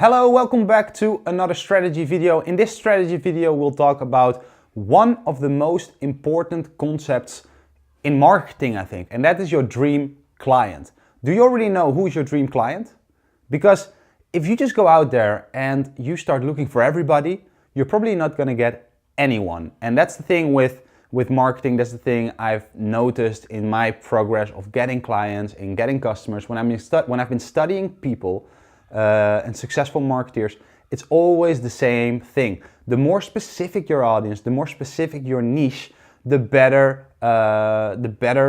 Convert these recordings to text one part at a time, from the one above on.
Hello, welcome back to another strategy video. In this strategy video, we'll talk about one of the most important concepts in marketing, I think, and that is your dream client. Do you already know who is your dream client? Because if you just go out there and you start looking for everybody, you're probably not going to get anyone. And that's the thing with marketing. That's the thing I've noticed in my progress of getting clients and getting customers. When I've been studying people and successful marketers, it's always the same thing. The more specific your audience, the more specific your niche, the better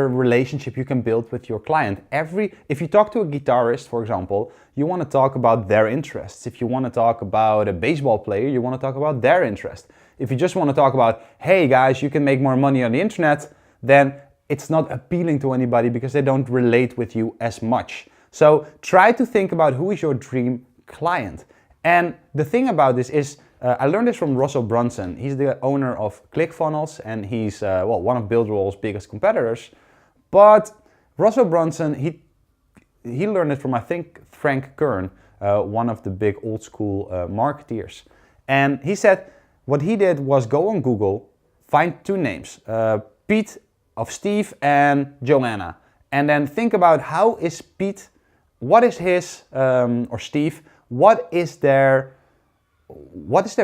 relationship you can build with your client. If you talk to a guitarist, for example, you want to talk about their interests. If you want to talk about a baseball player, you want to talk about their interest. If you just want to talk about, hey guys, you can make more money on the internet, then it's not appealing to anybody because they don't relate with you as much. So try to think about who is your dream client. And the thing about this is, I learned this from Russell Brunson. He's the owner of ClickFunnels and he's one of BuilderAll's biggest competitors. But Russell Brunson, he learned it from, I think, Frank Kern, one of the big old school marketeers. And he said what he did was go on Google, find two names, Pete of Steve and Joanna. And then think about how is Pete, what is his, or Steve, what is their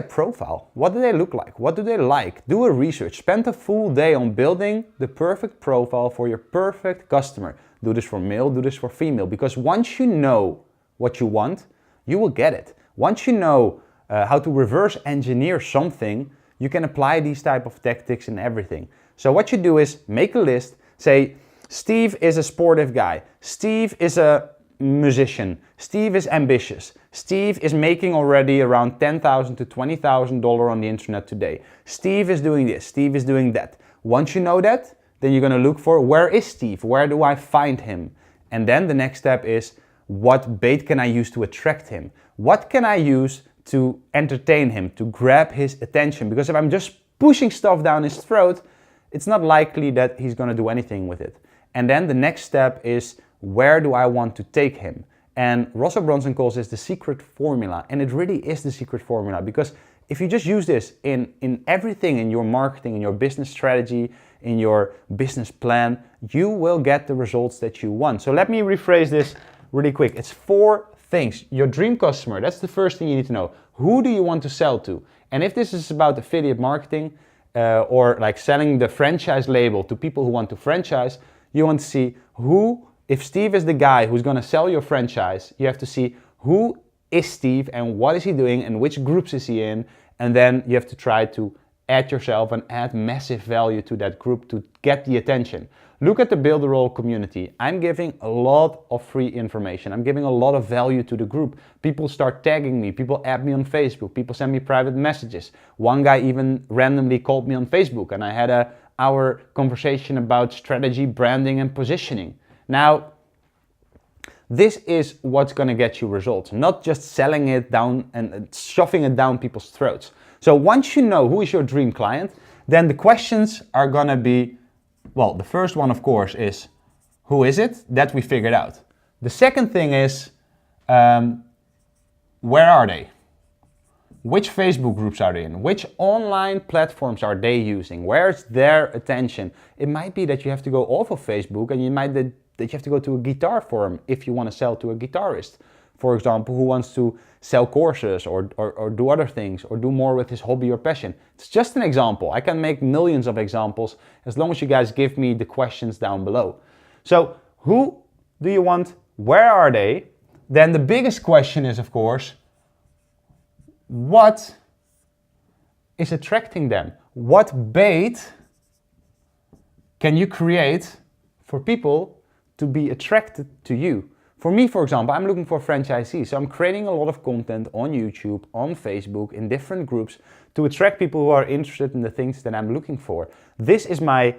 profile? What do they look like? What do they like? Do a research. Spend a full day on building the perfect profile for your perfect customer. Do this for male, do this for female. Because once you know what you want, you will get it. Once you know how to reverse engineer something, you can apply these type of tactics in everything. So what you do is make a list, say, Steve is a sportive guy. Steve is a musician. Steve is ambitious. Steve is making already around $10,000 to $20,000 on the internet today. Steve is doing this. Steve is doing that. Once you know that, then you're going to look for, where is Steve? Where do I find him? And then the next step is, what bait can I use to attract him? What can I use to entertain him, to grab his attention? Because if I'm just pushing stuff down his throat, it's not likely that he's going to do anything with it. And then the next step is, where do I want to take him? And Russell Brunson calls this the secret formula. And it really is the secret formula, because if you just use this in everything, in your marketing, in your business strategy, in your business plan, you will get the results that you want. So let me rephrase this really quick. It's 4 things. Your dream customer, that's the first thing you need to know. Who do you want to sell to? And if this is about affiliate marketing or like selling the franchise label to people who want to franchise, you want to see who, if Steve is the guy who's going to sell your franchise, you have to see who is Steve and what is he doing and which groups is he in. And then you have to try to add yourself and add massive value to that group to get the attention. Look at the BuilderAll community. I'm giving a lot of free information. I'm giving a lot of value to the group. People start tagging me. People add me on Facebook. People send me private messages. One guy even randomly called me on Facebook and I had an hour conversation about strategy, branding and positioning. Now, this is what's going to get you results, not just selling it down and shoving it down people's throats. So once you know who is your dream client, then the questions are going to be, well, the first one, of course, is who is it? That we figured out. The second thing is, where are they? Which Facebook groups are they in? Which online platforms are they using? Where's their attention? It might be that you have to go off of Facebook and that you have to go to a guitar forum if you want to sell to a guitarist, for example, who wants to sell courses or do other things or do more with his hobby or passion. It's just an example. I can make millions of examples as long as you guys give me the questions down below. So who do you want? Where are they? Then the biggest question is, of course, what is attracting them? What bait can you create for people to be attracted to you? For me, for example, I'm looking for franchisees. So I'm creating a lot of content on YouTube, on Facebook, in different groups to attract people who are interested in the things that I'm looking for. This is my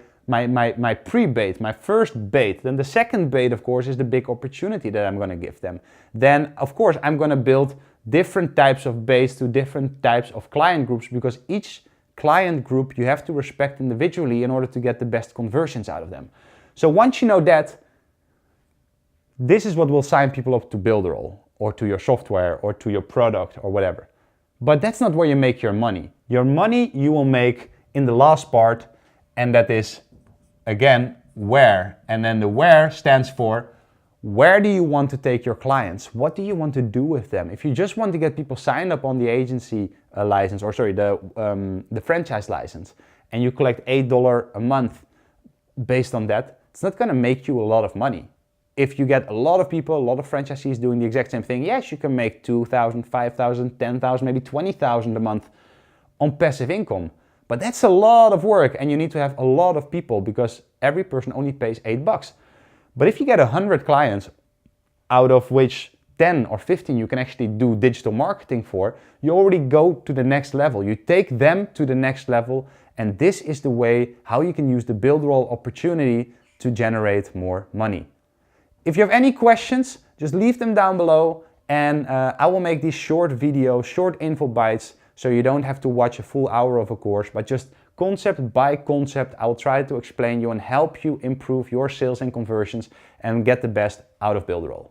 pre-bait, my first bait. Then the second bait, of course, is the big opportunity that I'm going to give them. Then, of course, I'm going to build different types of baits to different types of client groups, because each client group you have to respect individually in order to get the best conversions out of them. So once you know that, this is what will sign people up to BuilderAll. or to your software or to your product or whatever. But that's not where you make your money. Your money you will make in the last part, and that is, again, where. And then the where stands for, where do you want to take your clients? What do you want to do with them? If you just want to get people signed up on the agency license, or sorry, the franchise license, and you collect $8 a month based on that, it's not gonna make you a lot of money. If you get a lot of people, a lot of franchisees doing the exact same thing, yes, you can make 2,000, 5,000, 10,000, maybe 20,000 a month on passive income. But that's a lot of work, and you need to have a lot of people because every person only pays $8. But if you get 100 clients, out of which 10 or 15 you can actually do digital marketing for, you already go to the next level. You take them to the next level, and this is the way how you can use the BuilderAll opportunity to generate more money. If you have any questions, just leave them down below, and I will make these short videos, short info bites, so you don't have to watch a full hour of a course, but just concept by concept, I'll try to explain you and help you improve your sales and conversions and get the best out of BuilderAll.